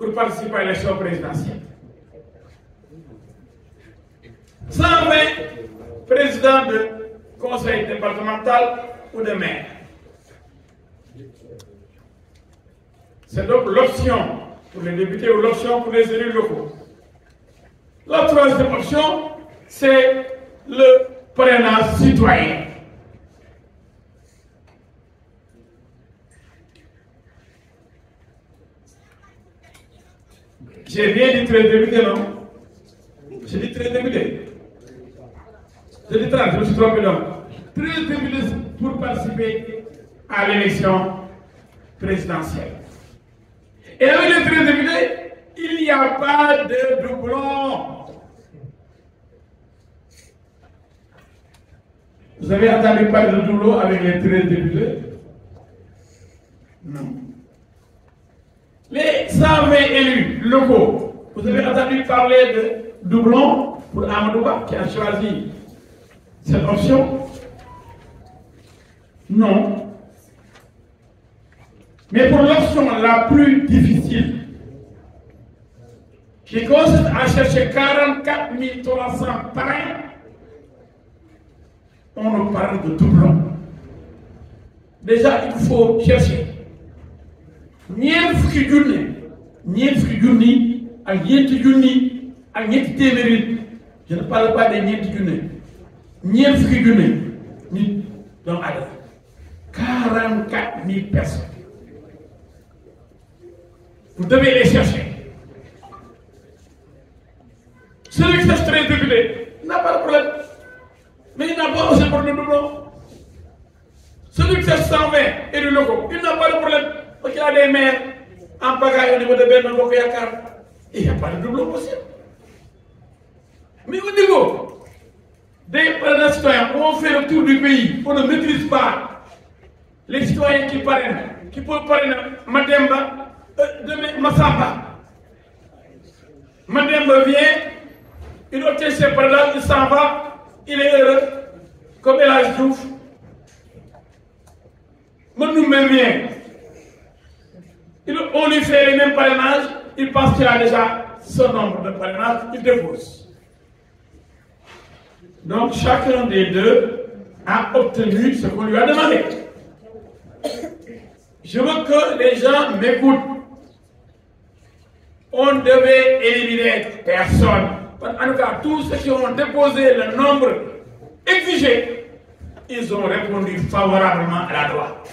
pour participer à l'élection présidentielle. 120 présidents de conseil départemental ou de maire. C'est donc l'option pour les députés ou l'option pour les élus locaux. La troisième option, c'est le parrainage citoyen. J'ai bien dit 13 députés, non? J'ai dit 13 députés. J'ai dit 30, je me suis trompé donc. 13 députés pour participer à l'élection présidentielle. Et avec les 13 députés, il n'y a pas de doublon. Vous avez entendu parler de doublon avec les 13 députés? Non. Les 120 élus locaux, vous avez entendu parler de doublon pour Amadouba qui a choisi cette option? Non. Mais pour l'option la plus difficile, qui consiste à chercher 44 300 parrains, on nous parle de doublon. Déjà, il faut chercher ñeent fukki junni ak ñeenti junni ak ñetti téeméeri. Je ne parle pas de ñeenti junni. ñeent fukki junni nit doomu aadama 44 000 personnes. Vous devez les chercher. Celui qui cherche 13 députés n'a pas de problème. Mais il n'a pas aussi pour le doublon. Celui qui cherche 120 élus locaux, il n'a pas de problème. Parce qu'il y a des maires en pagaille au niveau de Benno Bokk Yakaar. Il n'y a pas de doublon possible. Mais au niveau des citoyens, on fait le tour du pays, on ne maîtrise pas les citoyens qui parrainent, qui peuvent parrainer Mademba, Massamba. Mademba vient, il obtient ses parrainages, il s'en va, il est heureux, comme El Hadji Diouf. Manoumbe vient, on lui fait les mêmes parrainages, il pense qu'il a déjà ce nombre de parrainages, il dépose. Donc chacun des deux a obtenu ce qu'on lui a demandé. Je veux que les gens m'écoutent. On devait éliminer personne. En tout cas, tous ceux qui ont déposé le nombre exigé, ils ont répondu favorablement à la loi.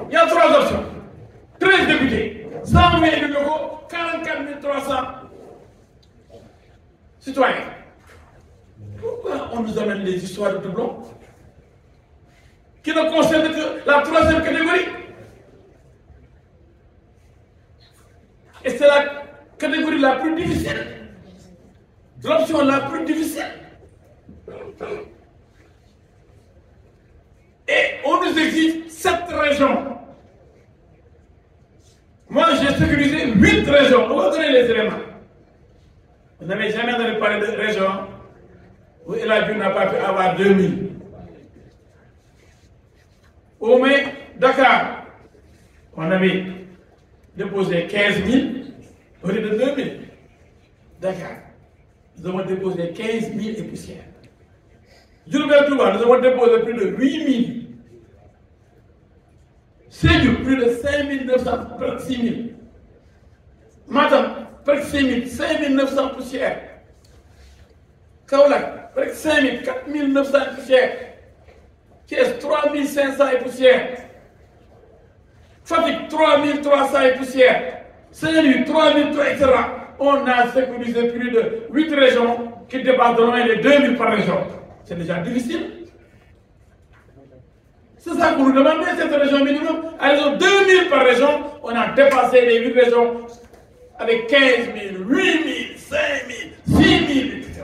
Il y a 3 options. 13 députés, 120 élus locaux, 44 300 citoyens. Pourquoi on nous amène les histoires de doublons qui ne concernent que la 3e catégorie? Et c'est la catégorie la plus difficile. L'option la plus difficile. Et on nous exige 7 régions. Moi, j'ai sécurisé 8 régions. On va donner les éléments. Vous n'avez jamais entendu parler de régions où El Hadji Diouf n'a pas pu avoir 2000. Au moins, Dakar, on avait déposé 15 000 au lieu de 2 000. Dakar, nous avons déposé 15 000 et poussières. Diourbel Touba, nous avons déposé plus de 8 000. Sédhiou, plus de 5 900, presque 6 000. Matam, presque 6 000, 5 900 poussières. Kaolack, presque 5 000, 4 900 poussières. Thiès, 3 500 et poussières. Fatick, 3 300 et poussières. Saint-Louis, 3 300, etc. On a sécurisé plus de 8 régions qui dépassent de loin les 2 000 par région. C'est déjà difficile. C'est ça que vous nous demandez, cette région minimum. Alors, 2 000 par région, on a dépassé les 8 régions avec 15 000, 8 000, 5 000, 6 000, etc.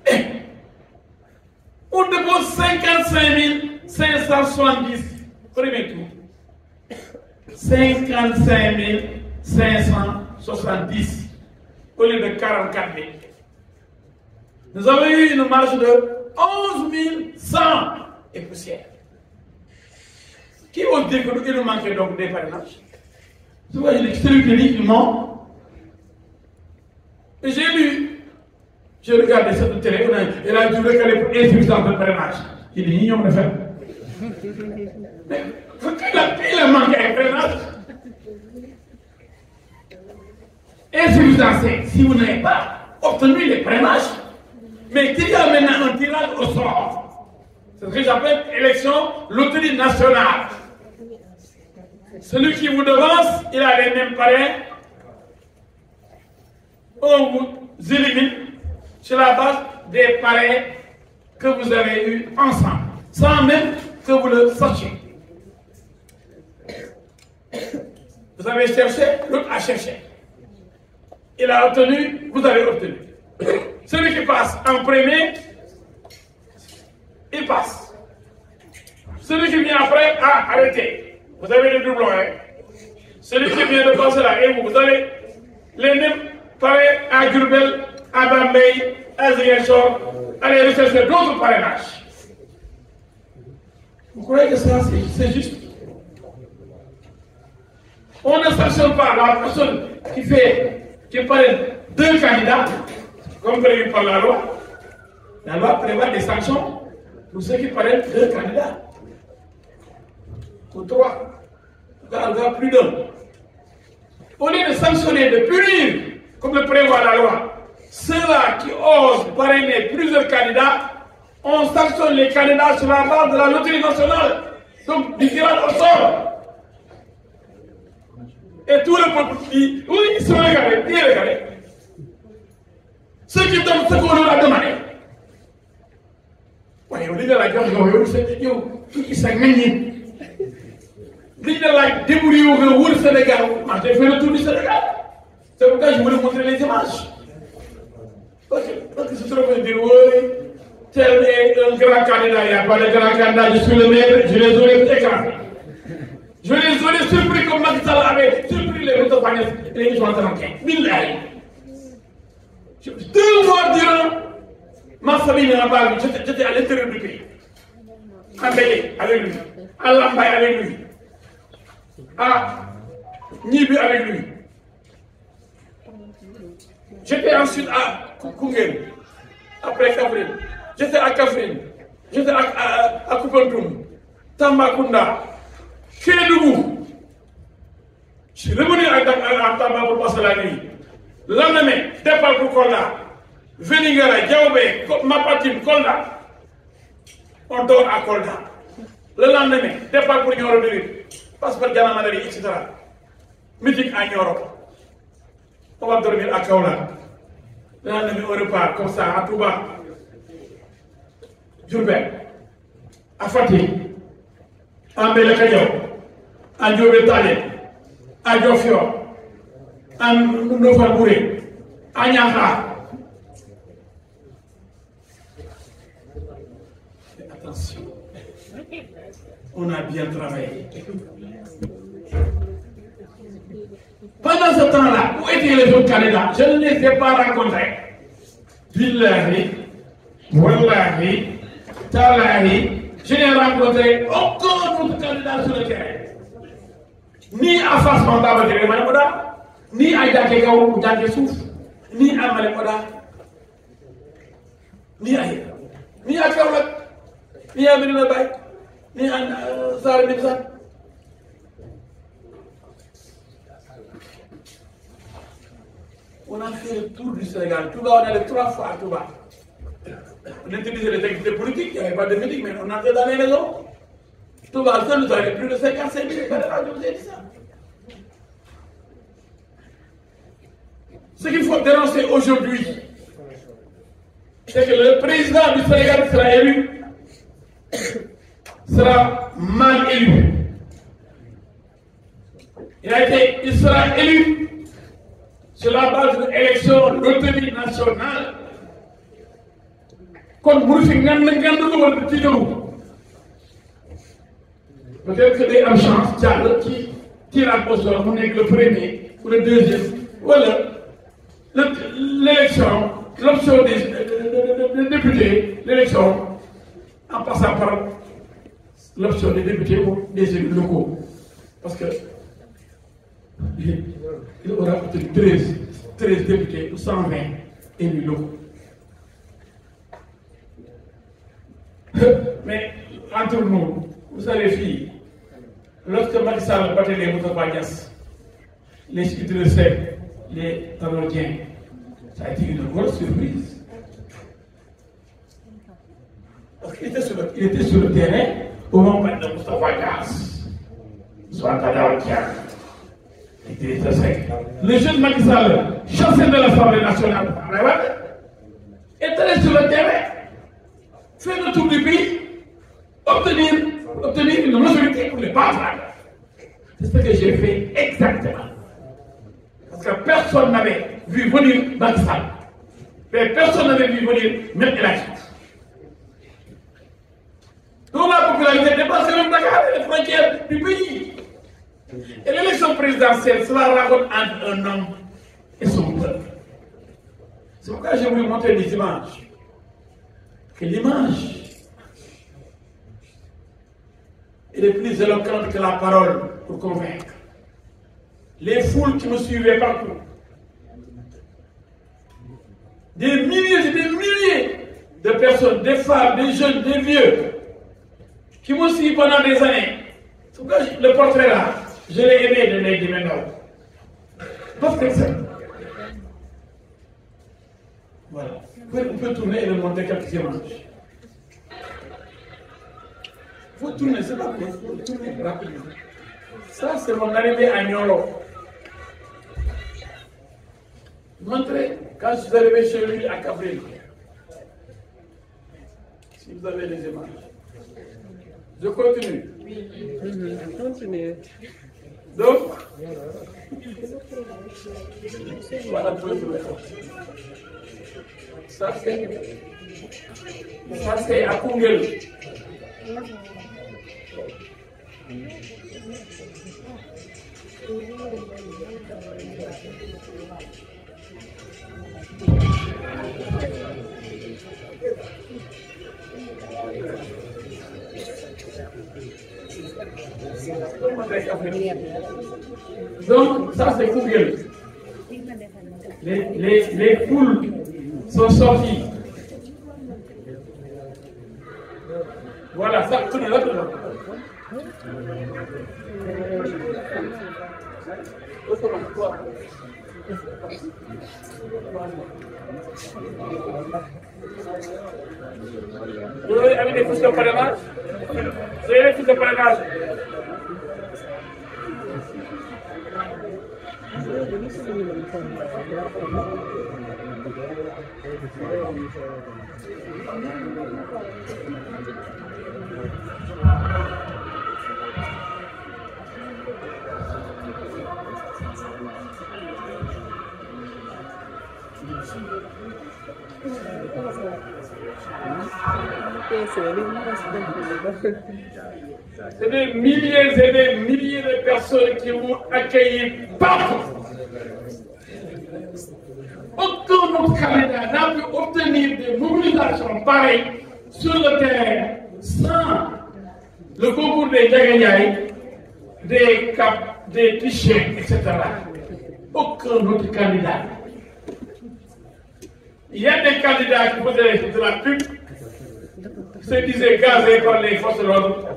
Et on dépose 55 570 premier tour. 55 570 au lieu de 44 000. Nous avons eu une marge de 11 100 et poussière. Qui ose dire qu'il nous manquait donc des parrainages? Tu vois, celui qui dit qu'il ment. Et j'ai lu, j'ai regardé cette télé, il a dit qu'il y a insuffisance de parrainage. Il dit, il y a faire. Mais il a manqué un parrainage. Insuffisance, si vous n'avez pas obtenu les parrainages, mais qu'il y a maintenant un tirage au sort. C'est ce que j'appelle élection loterie nationale. Celui qui vous devance, il a les mêmes parrains. On vous élimine sur la base des parrains que vous avez eus ensemble, sans même que vous le sachiez. Vous avez cherché, l'autre a cherché. Il a obtenu, vous avez obtenu. Celui qui passe en premier, il passe. Celui qui vient après a arrêté. Vous avez les doublons, hein? Celui qui vient de passer là, et vous avez les mêmes parrains à Diourbel, à Bambey, à Ziguinchor, allez rechercher d'autres parrainages. Vous croyez que ça, c'est juste? On ne sanctionne pas la personne qui parraine deux candidats, comme prévu par la loi. La loi prévoit des sanctions pour ceux qui parrainent deux candidats. Ou trois. Plus d'un. Au lieu de sanctionner, de punir, comme le prévoit la loi, ceux-là qui osent parrainer plusieurs candidats, on sanctionne les candidats sur la base de la loterie nationale, donc du tirage au sort. Et tout le peuple dit, oui, ils sont regardés, bien regardés. Ceux qui donnent ce qu'on leur a demandé. Oui, on dit de la guerre, ils sont gagnés. Dit de la débrouille au Sénégal, j'ai fait le tour du Sénégal. C'est pourquoi je voulais montrer les images. Parce que ce serait dire, oui, tel est un grand candidat, il n'y a pas de grand candidat, je suis le maître, je les aurais écrasés. Je les aurais surpris comme Macky Sall avait surpris les autres Fagnès et les gens en train. Billahi. 2 mois durant, ma famille n'a pas vu, j'étais à l'intérieur du pays. À Mbélé avec lui, à Lambaye avec lui, à Nibi avec lui. J'étais ensuite à Koungheul, après Kaffrine. J'étais à Kaffrine, j'étais à Koupentoum, Tambacounda, Kédougou. Je suis revenu à Tamba pour passer la nuit. Le lendemain, départ pour Kolda, Vélingara, Diaobé, Mapatim, Kolda. On dort à Kolda. Le lendemain, départ pour Nioro, passeport Diana Madari, etc. Meeting à Nioro. On va dormir à Kaola. Le lendemain, on repart comme ça à Touba, Diourbel, à Fatih, à Mbélé-Kadiao, à Diobé-Talé, à Diofior, à Nofal-Bouré, à Niakhar. Attention, on a bien travaillé. Pendant ce temps-là, où étaient les autres candidats? Je ne les ai pas rencontrés. Billahi, Wallahi, Talahi, je n'ai rencontré aucun autre candidat sur le terrain. Ni à face Mamba de Manemoda, ni à Dakegao ou Dakesouf, ni à Manemoda, ni à Kaolak, ni à Médina-Baye, ni à Zahra Mimzan. On a fait le tour du Sénégal. Touba, on allait 3 fois à Touba. On utilisait les activités politiques, il n'y avait pas de meeting, mais on entrait dans les maisons. Touba, seul, nous avons plus de 55 000 cadres, je vous ai dit ça. Ce qu'il faut dénoncer aujourd'hui, c'est que le président du Sénégal sera élu, sera mal élu. Il sera élu sur la base d'une élection loterie nationale. Comme peut-être que des chances, qui tire au sort, on est le premier ou le deuxième. Voilà. L'élection, l'option des députés, l'élection, en passant par l'option des députés ou des élus locaux. Parce que il aura obtenu 13 députés ou 120 élus locaux. Mais entre nous, vous savez, filles, lorsque Macky Sall battait les Moustapha Niasse, les Idriss Seck, les Tanodiens, ça a été une grosse surprise. Parce qu'il était sur le terrain au moment de Moustapha Niasse, soit Tanodiens, Idriss Seck. Le jeune Macky Sall, chancelier de l'Assemblée nationale, est allé sur le terrain, faire le tour du pays, obtenir une majorité pour les battre. C'est ce que j'ai fait exactement. Parce que personne n'avait vu venir Macky Sall. Mais personne n'avait vu venir même El Hadji. Donc la popularité dépasse même Dakar et les frontières du pays. Et l'élection présidentielle sera la rencontre entre un homme et son peuple. C'est pourquoi j'ai voulu montrer des images. Que l'image est plus éloquente que la parole pour convaincre. Les foules qui me suivaient partout, des milliers et des milliers de personnes, des femmes, des jeunes, des vieux, qui m'ont suivi pendant des années. C'est pourquoi le portrait là, je l'ai aimé de Lady Menor. Parce que c'est. Voilà. On peut tourner et le montrer quelques images. Il faut tourner, c'est pas bien, il faut tourner rapidement. Ça, c'est mon arrivée à Nioro. Montrez quand je suis arrivé chez lui à Cabril. Si vous avez les images. Je continue. Oui, continuez. Donc, voilà pour le ça c'est à Koungheul. Donc, ça c'est Koungheul. Les poules sont sorties. Voilà, ça, tournez là, tournez là. Vous avez des fiches de parrainage? Vous avez des fiches de parrainage? C'est des milliers et des milliers de personnes qui vont accueillir partout. Aucun autre candidat n'a pu obtenir des mobilisations pareilles sur le terrain sans le concours des Djagaïaï, des Cap, des Tichés, etc. Aucun autre candidat. Il y a des candidats qui faisaient de la pub, se disaient gazés par les forces de l'ordre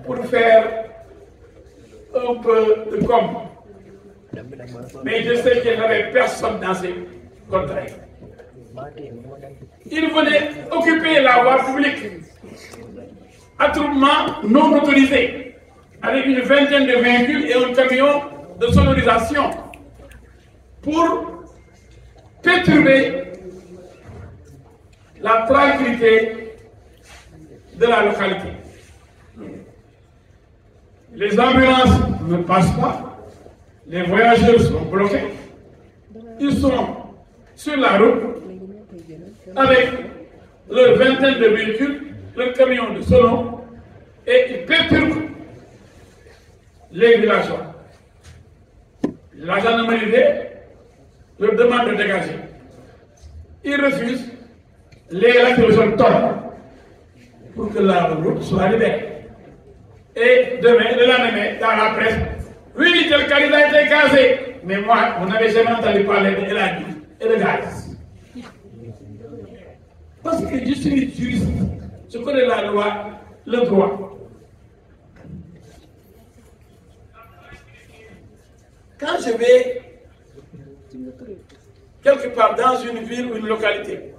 pour faire un peu de com. Mais je sais qu'il n'y avait personne dans ces contrées. Ils venaient occuper la voie publique, attroupement non autorisé, avec une vingtaine de véhicules et un camion de sonorisation pour perturber la tranquillité de la localité. Les ambulances ne passent pas, les voyageurs sont bloqués, ils sont sur la route avec leur vingtaine de véhicules, leur camion de sono, et ils perturbent les villageois. La gendarmerie leur demande de dégager. Ils refusent, les lacrymogènes tombent. pour que la route soit libérée. Et demain, le lendemain, dans la presse, oui, tel candidat a été gazé. Mais moi, on n'avait jamais entendu parler de Eladi et de gaz. Parce que je suis juriste, je connais la loi, le droit. Quand je vais quelque part dans une ville ou une localité,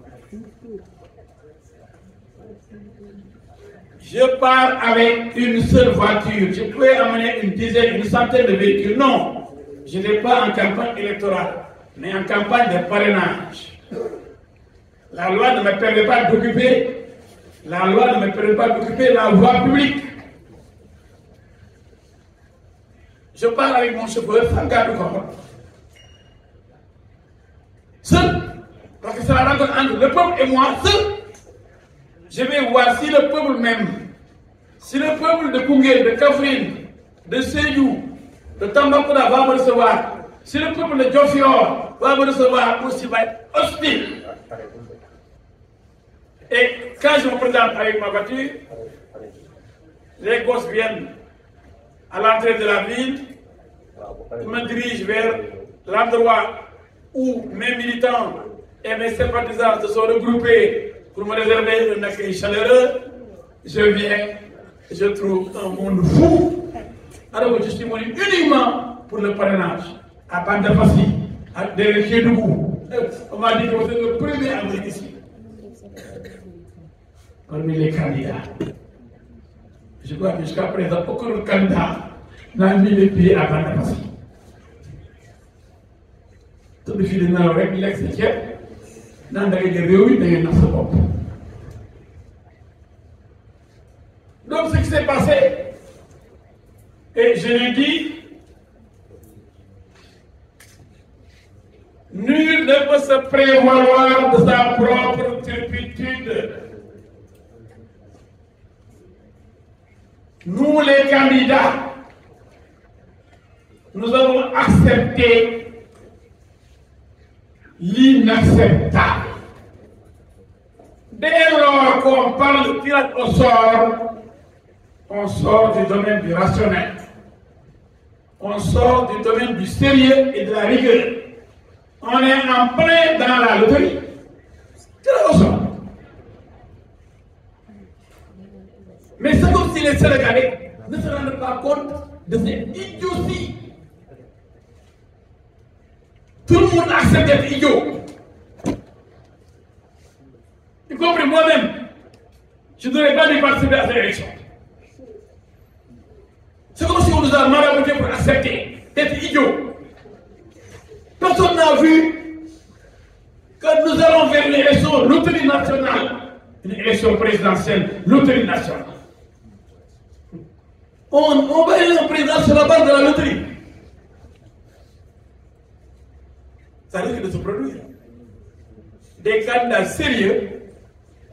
je pars avec une seule voiture. Je peux amener une dizaine, une centaine de véhicules. Non, je n'ai pas en campagne électorale, mais en campagne de parrainage. La loi ne me permet pas d'occuper, la voie publique. Je pars avec mon chauffeur sans garde-corps. Seul, parce que c'est la rencontre entre le peuple et moi, seul. Je vais voir si le peuple même, si le peuple de Koungheul, de Kaffrine, de Sédhiou, de Tambacounda va me recevoir, si le peuple de Diofior va me recevoir aussi, va être hostile. Et quand je me présente avec ma voiture, les gosses viennent à l'entrée de la ville, ils me dirigent vers l'endroit où mes militants et mes sympathisants se sont regroupés pour me réserver un accueil chaleureux. Je viens, je trouve un monde fou. Alors que je suis venu uniquement pour le parrainage, à Bandafassi, à Kédougou. On m'a dit que vous êtes le premier à venir ici. Parmi les candidats. Je crois que jusqu'à présent, aucun autre candidat n'a mis les pieds à Bandafassi. Tout le fil de nord avec l'ex-équipe. Donc ce qui s'est passé, et je lui dis, nul ne peut se prévaloir de sa propre turpitude. Nous les candidats, nous avons accepté l'inacceptable. Dès lors qu'on parle de tirage au sort, on sort du domaine du rationnel. On sort du domaine du sérieux et de la rigueur. On est en plein dans la loterie. Tirage au sort. Mais c'est comme si les Sénégalais ne se rendent pas compte de cette idiotie. Tout le monde accepte d'être idiot. Y compris moi-même. Je ne devrais pas participer à cette élection. C'est comme si on nous a marabouté pour accepter d'être idiot. Personne n'a vu que nous allons vers une élection loterie nationale. Une élection présidentielle, loterie nationale. On va élire un président sur la base de la loterie. Ça risque de se produire. Des candidats sérieux,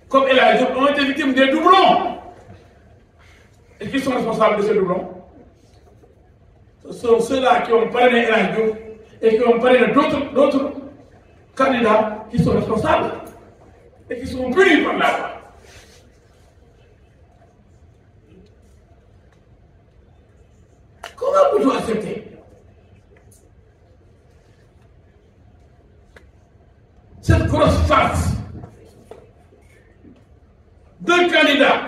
comme Ella Diop, ont été victimes des doublons. Et qui sont responsables de ces doublons? Ce sont ceux-là qui ont parrainé Ella Diop et qui ont parrainé d'autres candidats qui sont responsables et qui sont punis par la loi. Comment peut-on accepter? Cette grosse farce d'un candidat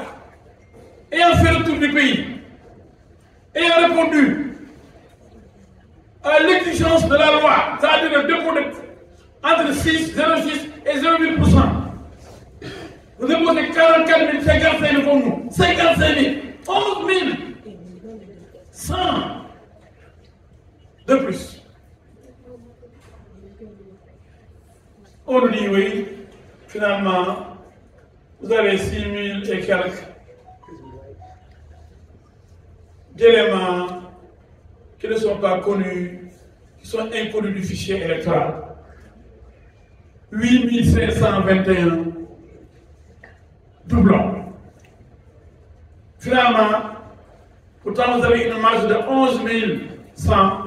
ayant fait le tour du pays, ayant répondu à l'exigence de la loi, c'est-à-dire le dépôt entre 0,6 et 0,8%. Vous déposez 44 000, 55 000 comme nous, 55 000, 11 000, 100 de plus. On nous dit oui, finalement, vous avez 6 000 et quelques d'éléments qui ne sont pas connus, qui sont inconnus du fichier électoral. 8 521 doublons. Finalement, pourtant vous avez une marge de 11 100.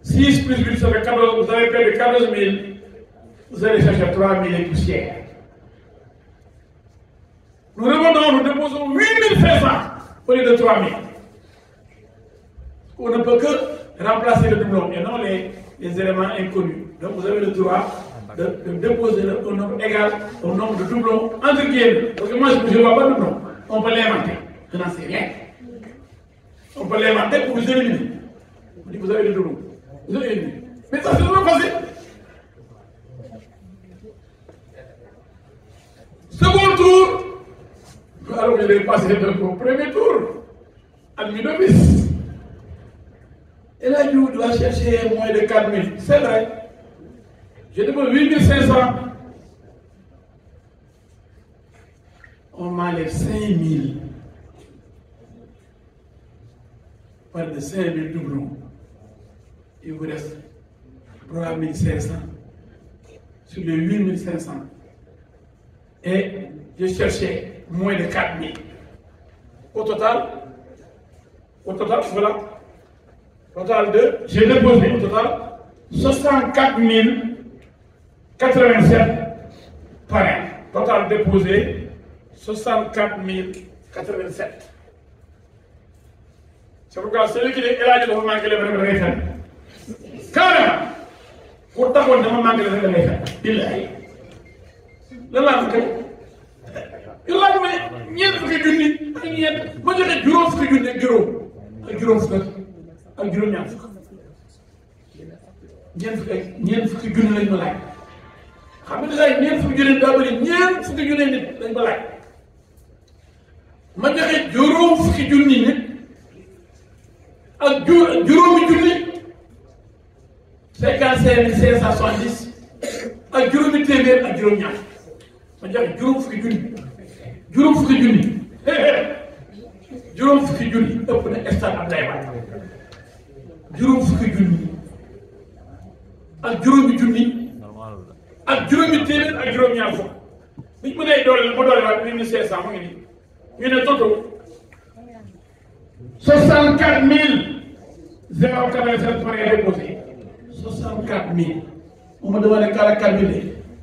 6 plus 8, ça fait 14, vous avez perdu 14 000. Vous allez chercher 3 000 et poussières. Nous revenons, nous déposons 8500 au lieu de 3000. On ne peut que remplacer le doublon et non les éléments inconnus. Donc vous avez le droit de déposer un nombre égal au nombre de doublons entre guillemets. Parce que moi je ne vois pas de doublon. On peut l'inventer. Je n'en sais rien. On peut l'inventer pour vous éliminer. On dit vous avez le doublon. Vous avez éliminé. Mais ça c'est trop facile. Second tour. Alors je vais passer au premier tour. Admis d'office. Et là, il doit chercher moins de 4000. C'est vrai. Je demande 8500. On m'enlève 5000. On parle de 5000 doublons. Il vous reste 3500 sur les 8500. Et je cherchais moins de 4000. Au total, voilà. Total de, j'ai déposé au total 64 087 parrains. Total déposé 64 087. C'est pourquoi celui qui est là, il doit manquer les vrais. Carrément, pour t'avoir de manquer les vrais. Il est. Le lendemain, il a dit, ñeent fukki junni ak ñeent ma joxe juróom fukki junni ak juróom fukk ak juróom-ñaar fukk ñeent fukki junni lañ ma laaj xam nga daal ñeent fukki junni daa bëri ñeent fukki junni nit lañ ma laaj ma joxe juróom fukki junni nit ak juróomi junni 55 570 ak juróomi téeméer ak juróom-ñaar ma joxe juróom fukki junni. juróom fukki junni juróom fukki junni ëpp na stade Abdoulaye Wade juróom fukki junni ak juróomi junni ak juróomi téeméer ak juróom-ñaar fukk bi ñu mënee doole ma doole waat 1500 mu ngi nii ñu ne toto 64 087 parrains déposés 64 000 on m'a demandé 44 000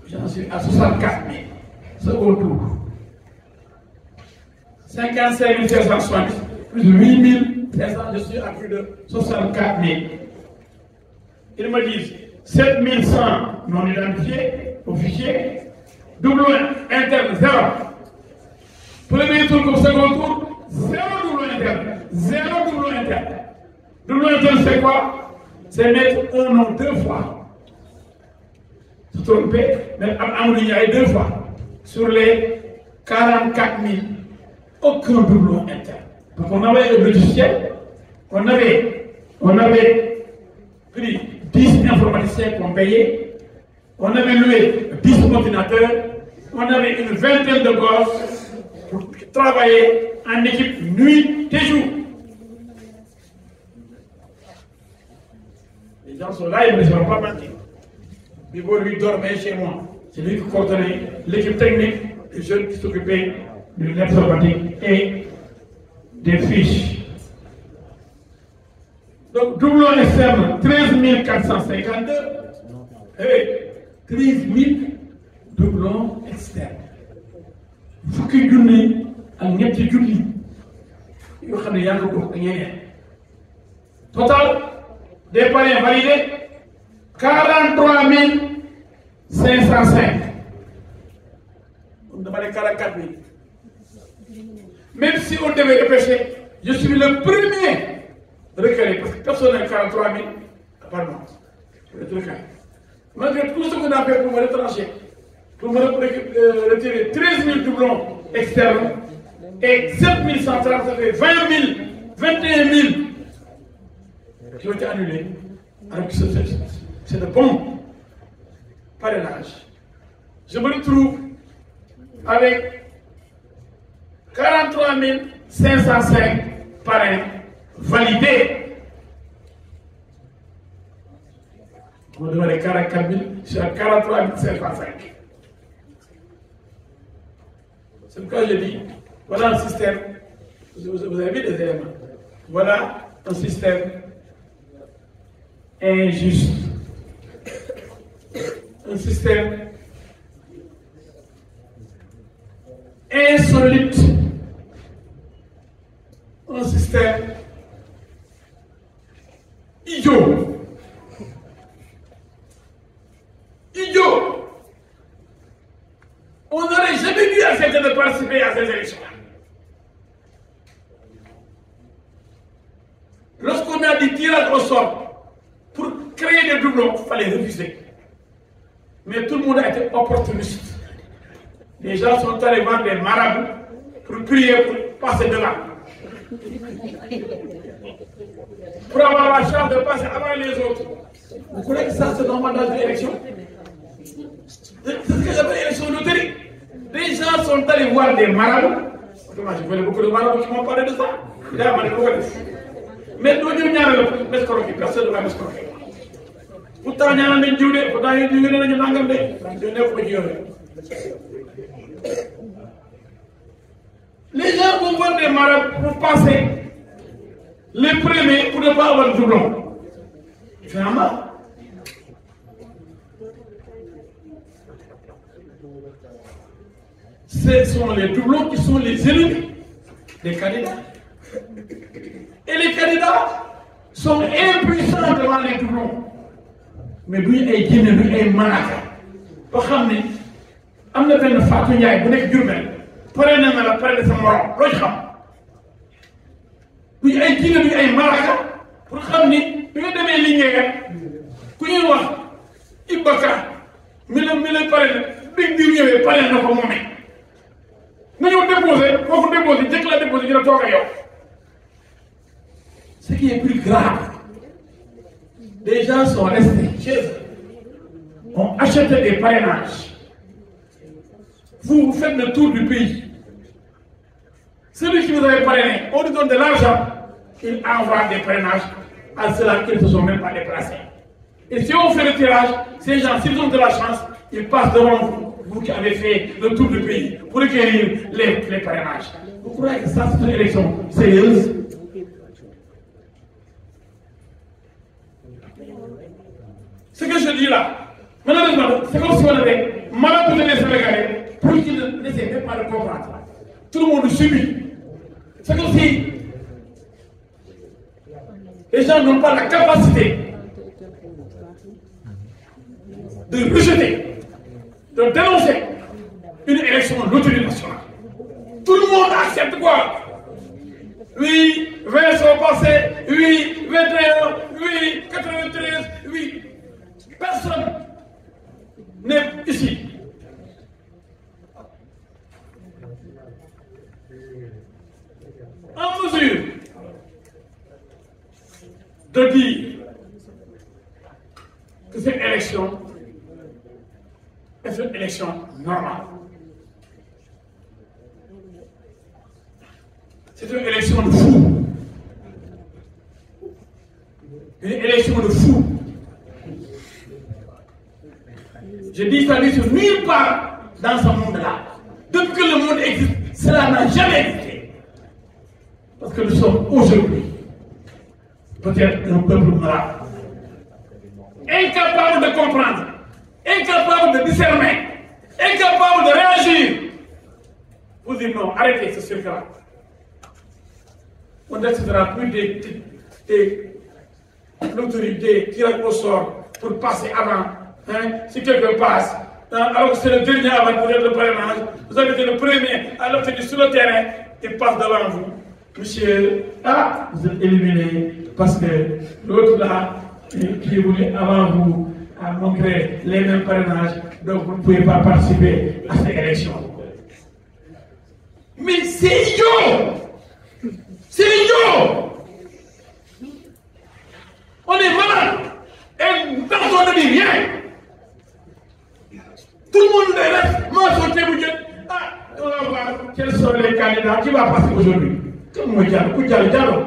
j'en suis à 64 000 second tour 55 560 plus 8 500, je suis à plus de 64 000. Ils me disent 7 100 non identifiés au fichier, doublon interne 0. Premier tour comme second tour, 0 doublon interne. 0 doublon interne. Doublon interne c'est quoi? C'est mettre un nom 2 fois. Se tromper, mettre Amadou Ndiaye 2 fois. Sur les 44 000. Aucun doublon interne. Donc on avait le logiciel, on avait pris 10 informaticiens qu'on payait, on avait loué 10 ordinateurs, on avait une vingtaine de gosses pour travailler en équipe nuit et jour. Les gens sont là, ils ne seront pas mentir. Bibo lui dormait chez moi. C'est lui qui coordonnait l'équipe technique, les jeunes qui s'occupaient de l'informatique et des fiches. Donc, doublon externe 13 452 et 13 000 doublons externes. Fukki junni ak ñetti junni yoo xam ne yaa ngi ko ak ñeneen. Total des parrains validés 43 505. On demandait 44 000. Même si on devait repêcher, je suis le premier recalé, parce que personne n'a 43 000, pardon, je vais être recalé. Malgré tout ce qu'on a fait pour me retrancher, pour me retirer 13 000 doublons externes et 7 130, ça fait 20 000, 21 000 qui ont été annulés. Alors que c'est de bon parrainage. Je me retrouve avec 43 505 parrains validés. On demande 44 000, je suis à 43 505. C'est pourquoi je dis, voilà un système, vous avez vu des éléments, voilà un système injuste. Un système insolite, un système idiot. Idiot. On n'aurait jamais dû accepter de participer à ces élections-là. Lorsqu'on a des tirages au sort pour créer des doublons, il fallait refuser. Mais tout le monde a été opportuniste. Les gens sont allés voir des marabouts pour prier, pour passer devant. Pour avoir la chance de passer avant les autres. Vous croyez que ça, c'est normal dans une élection? C'est ce que j'appelle l'élection de loterie. Les gens sont allés voir des marabouts. Moi, je connais beaucoup de marabouts qui m'ont parlé de ça. Mais nous, nous n'avons pas de personne ne va m'escroquer. Pourtant, nous avons dit que pourtant, nous avons dit les gens vont voir des marabouts pour passer les premiers pour ne pas avoir de doublon. Finalement, ce sont les doublons qui sont les ennemis des candidats. Et les candidats sont impuissants devant les doublons. Mais lui, il est lui, il est malade. Pour xamni amna ben Fatou Ndiaye bu nek Diourbel paré na la paré de sa morom lo xam lui ay jinne lui ay malaka pour xamni bi nga démé Linguère ku ñuy wax Ibaka mi la paré big di ñëwé paré na ko momé nañu déposer fofu déposer jëk la déposer dina toga yow. Ce qui est plus grave, des gens sont restés chez eux, ont acheté des parrainages. Vous faites le tour du pays. Celui qui vous avait parrainé, on lui donne de l'argent, il envoie des parrainages à ceux-là qui ne se sont même pas déplacés. Et si on fait le tirage, ces gens, s'ils ont de la chance, ils passent devant vous, vous qui avez fait le tour du pays, pour recueillir les parrainages. Vous croyez que ça, c'est une élection sérieuse? Ce que je dis là, malheureusement, c'est comme si on avait malheureusement les Sénégalais pour qu'ils n'essaient même pas de comprendre. Tout le monde subit. C'est comme si les gens n'ont pas la capacité de rejeter, de dénoncer une élection de l'autorité nationale. Tout le monde accepte quoi? Oui, 20 sont passés, oui, 21, oui, 93, oui. Personne n'est ici. En mesure de dire que cette élection est une élection normale. C'est une élection de fou. Une élection de fou. Je dis ça sur nulle part dans ce monde-là. Depuis que le monde existe, cela n'a jamais existé. Parce que nous sommes aujourd'hui peut-être un peuple malade, incapable de comprendre, incapable de discerner, incapable de réagir. Vous dites non, arrêtez ce cirque-là. On décidera plus des l'autorité qui tirage au sort pour passer avant. Hein, si quelqu'un passe, hein, alors que c'est le dernier avant de le parrainage, vous avez été le premier à l'obtenir sur le terrain, il passe devant vous. Monsieur, vous êtes éliminé parce que l'autre là, qui est venu avant vous, a montré les mêmes parrainages, donc vous ne pouvez pas participer à cette élection. Mais c'est idiot! C'est idiot! On est malade! Et personne ne dit rien! Tout le monde reste, moi je vais vous dire, on va voir quels sont les candidats qui vont passer aujourd'hui. Comme Diallo,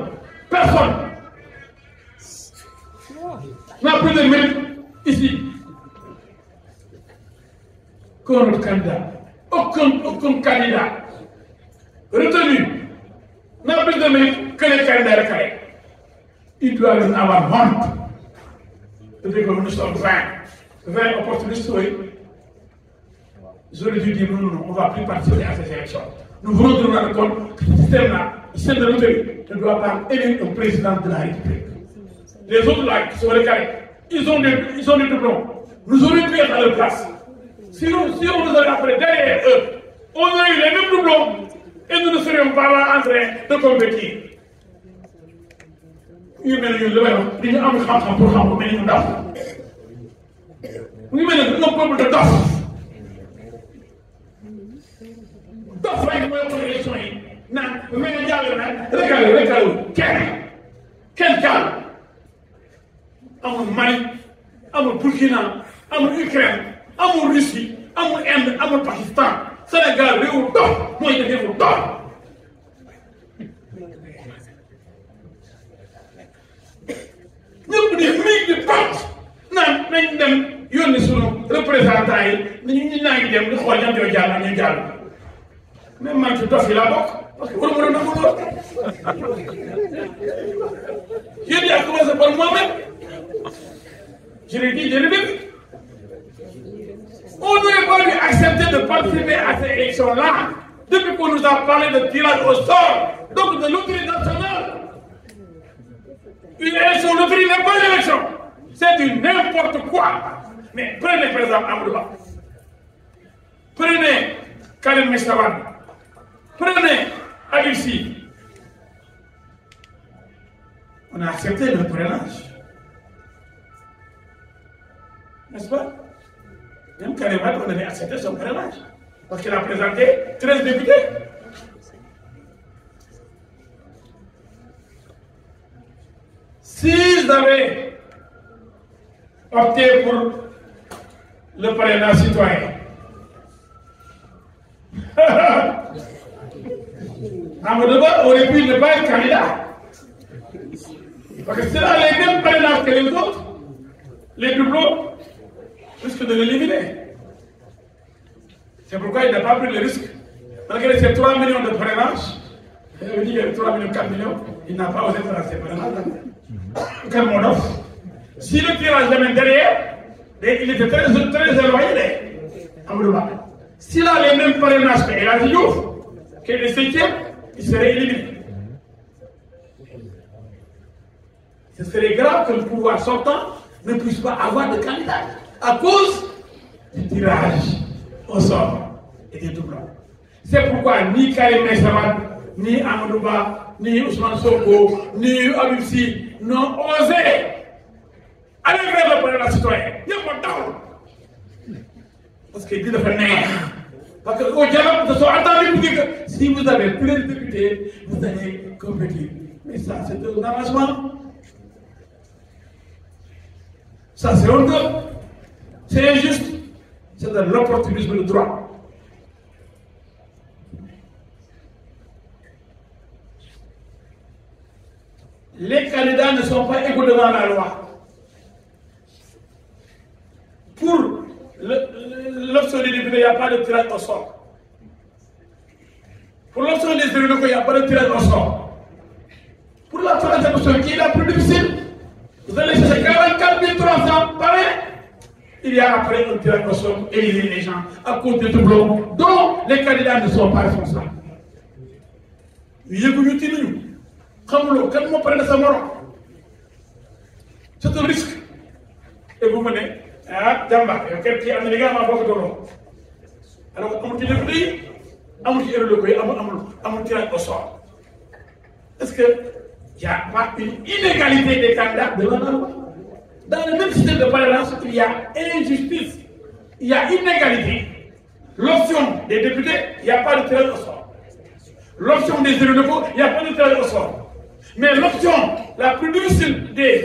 personne. On n'a plus de mérite ici qu'un autre candidat. Aucun candidat retenu n'a plus de mérite que les candidats recalés. Il doit en avoir honte. Depuis que nous sommes 20 opportunistes, oui. j'aurais dû dire non, on ne va plus participer à ces élections. Nous voulons nous rendre compte que ce système-là, le système de loterie, ne doit pas élire un président de la République. Les autres là, qui sont les carrés, ils ont des doublons. Nous aurions pu être à leur place. Si on nous avait appelé derrière eux, on aurait eu les mêmes doublons et nous ne serions pas là en train de compétir. Nous avons un pour xam mais ñu daf. Nous avons un peuple de daf. Daf rek mooy ko élection yi naan mais jàll na recalé kenn jàll. Amul Mali, amul Burkina, amul Ukraine, amul Russie, amul Inde, amul Pakistan. Sénégal réewu dox mooy def yëfu dox. ñëpp di miig di tot naan nañ dem yónni sunu représentant yi ñu naa ngi dem di xool ñam ñoo jàll ak ñu jàll. même man ci dof yi laa bokk parce que waru ma doon nangu lool. yéen yaa commencé par moi-même. Je l'ai dit dès le début. On n'aurait pas dû accepter de participer à ces élections-là depuis qu'on nous a parlé de tirage au sort, donc de loterie nationale. Une élection loterie n'est pas une élection. C'est du n'importe quoi. Mais prenez par exemple Amadouba. Prenez Karim Mechawan. Prenez Alissi. On a accepté le parrainage. N'est-ce pas? Même Karim Wade, on avait accepté son parrainage. Parce qu'il a présenté 13 députés. S'ils avaient opté pour le parrainage citoyen, Amadouba aurait pu ne pas être candidat. Parce que c'est dans les mêmes parrainages que les autres, les doublons risquent de l'éliminer. C'est pourquoi il n'a pas pris le risque. Malgré ces 3 millions de parrainages, il veut dire 3 millions, 4 millions, il n'a pas osé faire ces parrainages. Quel mon offre. Si le tirage l'amène derrière, il était très éloigné d'Amadouba. S'il a les mêmes parrainages qu'El Hadji Diouf, qui est le 5e, il serait éliminé. Ce serait grave que le pouvoir sortant ne puisse pas avoir de candidat à cause du tirage au sort et des doublons. C'est pourquoi ni Karim Mechawan, ni Amadouba, ni Ousmane Sonko, ni Habib Sy n'ont osé aller vers le parrainage citoyen. Il n'y a pas de temps. Parce qu'il dit de faire. Parce qu'au dialogue, ils sont attendus pour dire que si vous avez plus de députés, vous allez compétir. Mais ça, c'est un arrangement. Ça, c'est honteux. C'est injuste. C'est de l'opportunisme de droit. Les candidats ne sont pas égaux devant la loi. Pour l'option des députés, il n'y a pas de tirage au sort. Pour l'option des élus locaux, il n'y a pas de tirage au sort. Pour la troisième option, qui est la plus difficile, vous allez chercher 44 300 pareil. Il y a après un tirage au sort et éliminer les gens à cause des doublons dont les candidats ne sont pas responsables. C'est un risque. Et vous menez, ah, Damba, il y a quelqu'un qui a les gars à beaucoup de l'eau. Alors, on dit le pays, on dit le pays, on dit au sort. Est-ce qu'il n'y a pas une inégalité des candidats devant la loi? Dans le même système de parrainage, il y a injustice, il y a inégalité. L'option des députés, il n'y a pas de tirage au sort. L'option des élus locaux, il n'y a pas de tirage au sort. Mais l'option la plus difficile des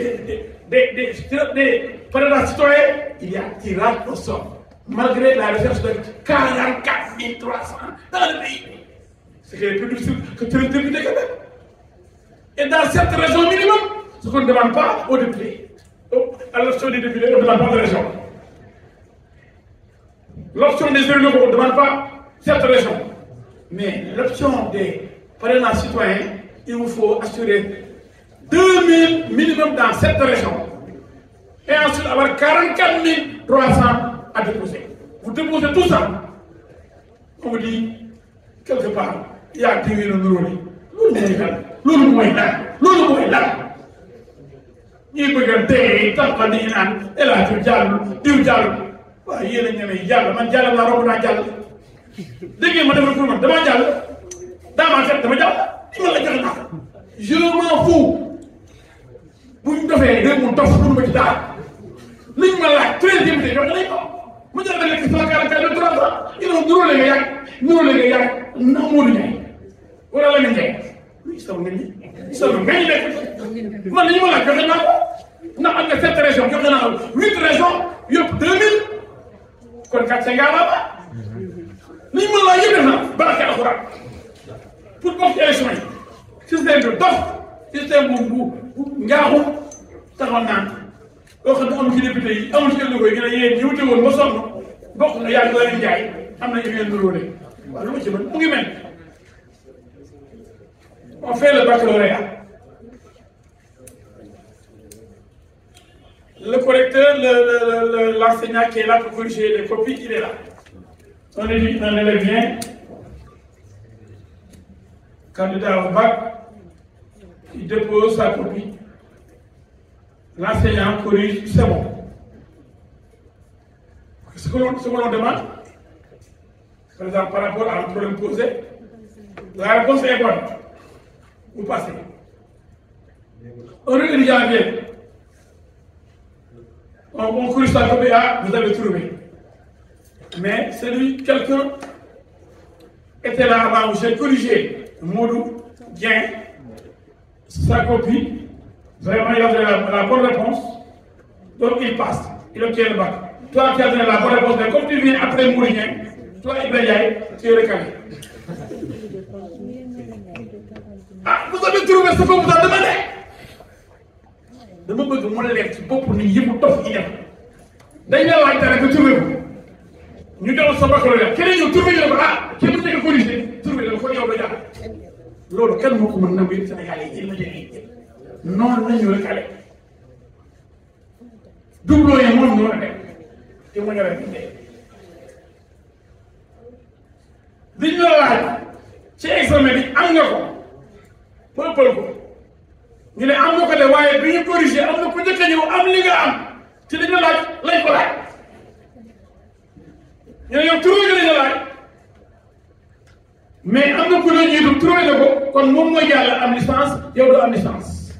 parrainages citoyens, il y a tirage au sort. Malgré la recherche de 44 300 dans le pays. C'est plus difficile que 13 députés quand même. Et dans cette région minimum, ce qu'on ne demande pas aux députés. À l'option des députés, on ne demande pas de région. L'option des élus locaux, on ne demande pas cette région. Mais l'option des parrainages citoyens, il vous faut assurer 2000 minimum dans cette région. Et ensuite avoir 44 300 à déposer. Vous déposez tout ça. on me dit quelque part il y a diw na nuróole loolu mooy lan ñuy bëgg a dee tax ba dañu naan El Hadj jàll diw jàll waaw yéen a ñeme jàll man jàll naa romb naa jàll dégg ngeen ma defal pour man damaa jàll daamaa fekk dama jàll li ma la jox naa je m'en fous bu ñu defee réew mu dof mënu ma ci daal liñ ma laaj 13 députés jox nañ ko mu jël rek 144 de 3 ans yow nuróole nga yàgg na Modou Ndiaye wala Lamine Ndiaye luy sama nga ñu nekk man li ñu ma laaj joxe naa ko ndax am nga 7 régions joxe naa 8 régions yëpp 2000 kon 4 nga la li ñu ma laaj yëpp def na barke alxuraan pour bokk ci élection yi système bi dof système bu ngaaxu taxaw naan loo xam ne amul ci député yi amul ci élu yi gën a yéen ñi wute woon ba sonn bokk na yàgg la leen jaay am na yéen nuróole waaw lu ma ci mën mu ngi mel on fait le baccalauréat le correcteur l'enseignant qui est là pour corriger les copies il est là un élève vient candidat au bac il dépose sa copie l'enseignant corrige c'est bon ce que l'on demande par exemple par rapport à un problème posé la réponse est bonne vous passez un étudiant vient on corrige sa copie vous avez trouvé mais quelqu'un était là avant j'ai corrigé Modou Dieng sa copie vraiment il a donné la bonne réponse donc il passe il obtient le bac toi tu as donné la bonne réponse mais comme tu viens après Modou Dieng toi Ibrahima tu es recalé vous avez trouvé ce que vous a demandé dama bëgg mu leer ci bopp nit yëpp dof yi def dañ la laaj dara nga trouvé ko ñu jox sa baccalauréat keneen ñëw trouvé ñu ne ko kenn du nekk corrigé trouvé la ko yow la jàpp loolu kenn moo ko mën na mbir Sénégal yi ma jëlee noonu la ñu recalé doublon yi moom ñoo la nekk te mu ñëwee bindee liñ la laaj ci examen bi am nga ko pël ko ñu ne am nga ko de waaye bi ñu corrigé am na ku njëkk a ñëw am li nga am ci dañu laaj lañ ko laaj ñu ne yow trouvé nga li nga laaj mais am na ku la ñuy trouvé na ko kon moom mooy yàlla am licence yow doo am licence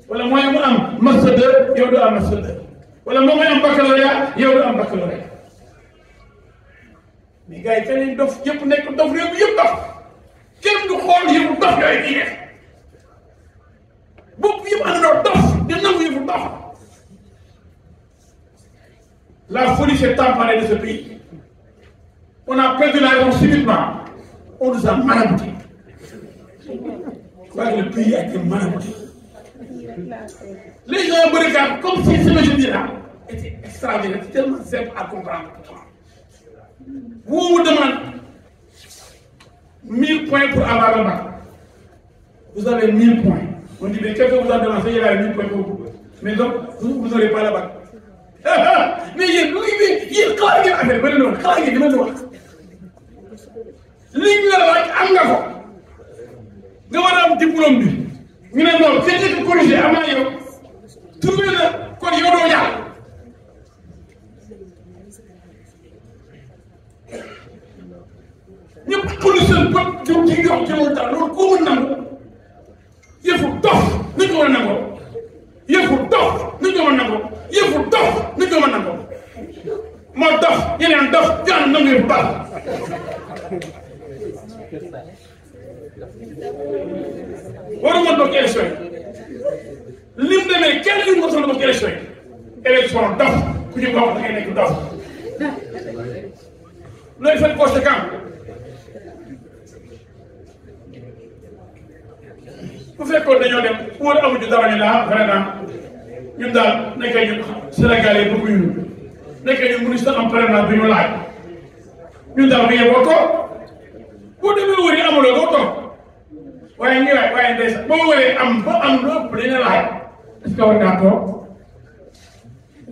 wala mooy mu am master 2 yow doo am master 2 wala moom mooy am baccalauréat yow doo am baccalauréat mais gars yi kenn dof yëpp nekk dof réew mi yëpp dof kenn du xool yëpp dof yooyu di def bopp yëpp àndandoo dof di nangu yëpp dof la folie s'est emparée de ce pays on a perdu la raison subitement on nous a maraboutés je crois que le pays a été marabouté les gens me regardent comme si ce que je dis là était extraordinaire, c'est tellement simple à comprendre. Vous me demandez 1000 points pour avoir le bac. Vous avez 1000 points. On dit, mais quelqu'un vous a demandé, il a 1000 points pour vous. Mais donc, vous n'aurez pas le bac. Mais il y a quand même affaire, mais non, quand même, il y a ligne la laaj am nga ko nga war a am diplôme bi ñu ne non kenn ku corrigé avant yow trouvé na kon yow doo jàll ñëpp xulli seen bët jiw ci yox jëmul dara loolu koo mën nangu yëfu dof ni ko mën a nangoo yëfu dof ni ko mën a nangoo yëfu dof ni ko mën a nangoo moo dof yeneen dof jaan nangu yëfu baax waruma bokk élection yi lim demee kenn lim ko soxla bokk élection yi élection dof ku ñu bokk da ngay nekk dof looy fekk conséquent bu fekkoon dañoo dem wóor amuñu dara ñu la vraiment ñun daal nekkee ñun Sénégalais yi bëgg ñu nekkee ñun mënuñu sax am permanence bi ñu laaj ñun daal bi ngeen bokkoo boo demee wëri amuloo doo toog waaye ngi waay waaye ndeysaan boo wëree am ba am lu ëpp dañu laaj est-ce que war ngaa toog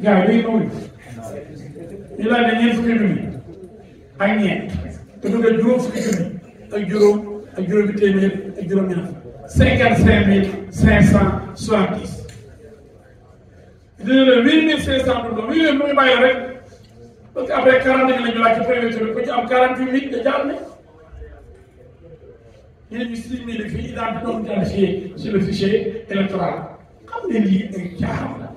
gars yi ñu laaj ne ñeent fukki junni ak ñeent dafa nga juróom fukki junni ak juróomi téeméer ak juróom-ñaar 55 570 dina la 8500 dundoo 8 000 mu ngi bàyyi rek parce que après 40 000 la ñu laaj ci premier tour ko ci am 48 000 nga jaar ne ñu ne ñu 6 000 fii identifié sur le fichier électoral xam ne lii ay caaxaan la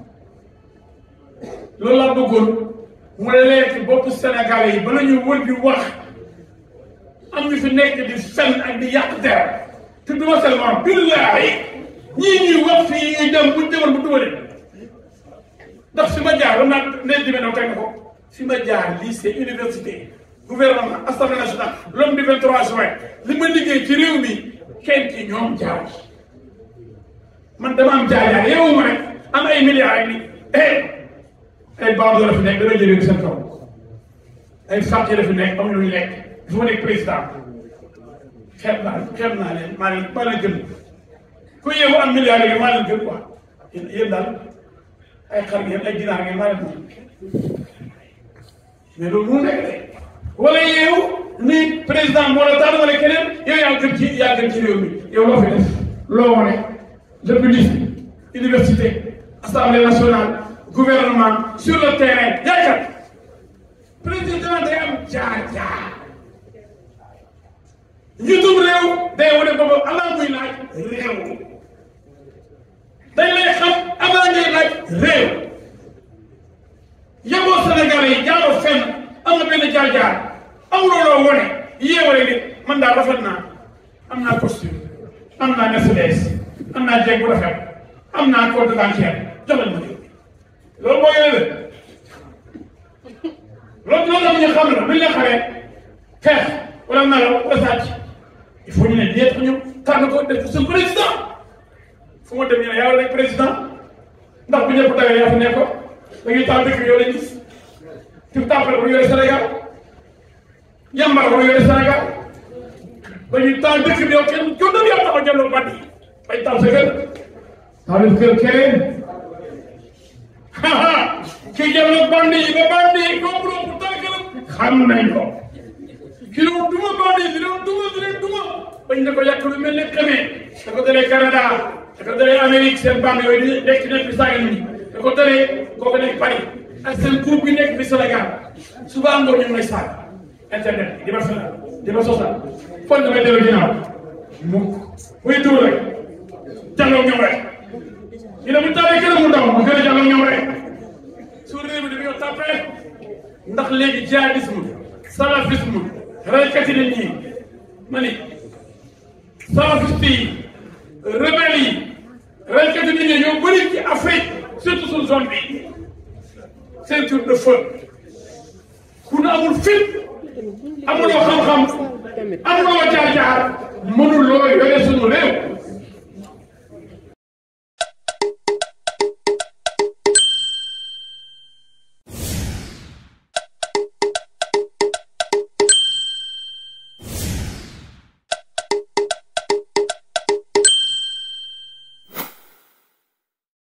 loolu laa bëggoon mu leer ci boppu Sénégalais yi bala ñu wër di wax am ñu fi nekk di fen ak di yàq der te duma seulement billaahi ñii ñuy wax fii ñuy dem bu demoon bu dugalee ndax fi ma jaar war naa ne demee na teg na ko fi ma jaar lycée université gouvernement assemblée nationale l'homme du 23 juin li ma liggéey ci réew mi kenn ci ñoom jaar man dama am jaar yeewu ma rek am ay milliards ak ni ay bande la fi nekk dana jëlee seen kaw ay fàtte la fi nekk am lu ñu lekk il faut nekk président xeeb naa leen maa leen gën ku yeewu am milliards yi maa leen gën quoi yéen daal ay xar ngeen ay ginaar ngeen maa leen moom mais loolu mu nekk de wala yeewu ni président moo la tànn wala keneen yow yaa gën ci réew mi yow loo fi def loo wane depuis lycée université assemblée nationale gouvernement sur le terrain yaakaar président day am jaar-jaar njiitum réew day wane boppam avant muy laaj réew dañ lay xam avant ngay laaj réew yaboo Sénégalais yi jaaroo fenn am na benn jaar-jaar amuloo loo wane yéewale ni man daal rafet naa am naa costume am naa Mercedes am naa jeeg bu rafet am naa compte bancaire joxal ma loolu moo yore loolu la ñu xam ne buñ la xamee xeex wala nalaw wala sàcc il faut ñu ne lii tax ñu tànn ko def suñu président fu ma dem ñu ne yaa war a nekk président ndax bu ñëpp tawee yaa fi nekk ko dañuy taal dëkk bi yow lañ gis ci tàmpale bu yore Sénégal yambar bu yore Sénégal dañuy taal dëkk bi yow kenn coono bi yow taxaw jëloo bàtt yi bay taal sa kër taal sa kër kenn kii jël na bandi yi ba bandi yi complot pour tàggalam xam nañ ko ki doon duma bandi yi di leen duma bañ ne ko yàq lu mel ne xamee da ko dalee Canada da ko dalee Amérique seen bandi yooyu di nekk ci nekk fi saaga nit ñi da ko dalee kooku nekk Paris ak seen groupe bi nekk fi Sénégal souvent ngoon ñu may saaga internet di ma sosal kon damay dellu ginnaaw mukk muy tuur rek jàlloo ñoom rek ñu ne bu tawee kenn mu ndaw mu gën a jàlloo ñoom rek su réew mi dañoo tàppee ndax léegi jihadisme salafisme raykati nit ñi ma ni salafiste yi rebelle yi raykati nit ñi ñoo bëri ci Afrique surtout suñu zone bi ceinture de feu ku ne amul fit amuloo xam-xam amuloo jaar-jaar mënuloo yore suñu réew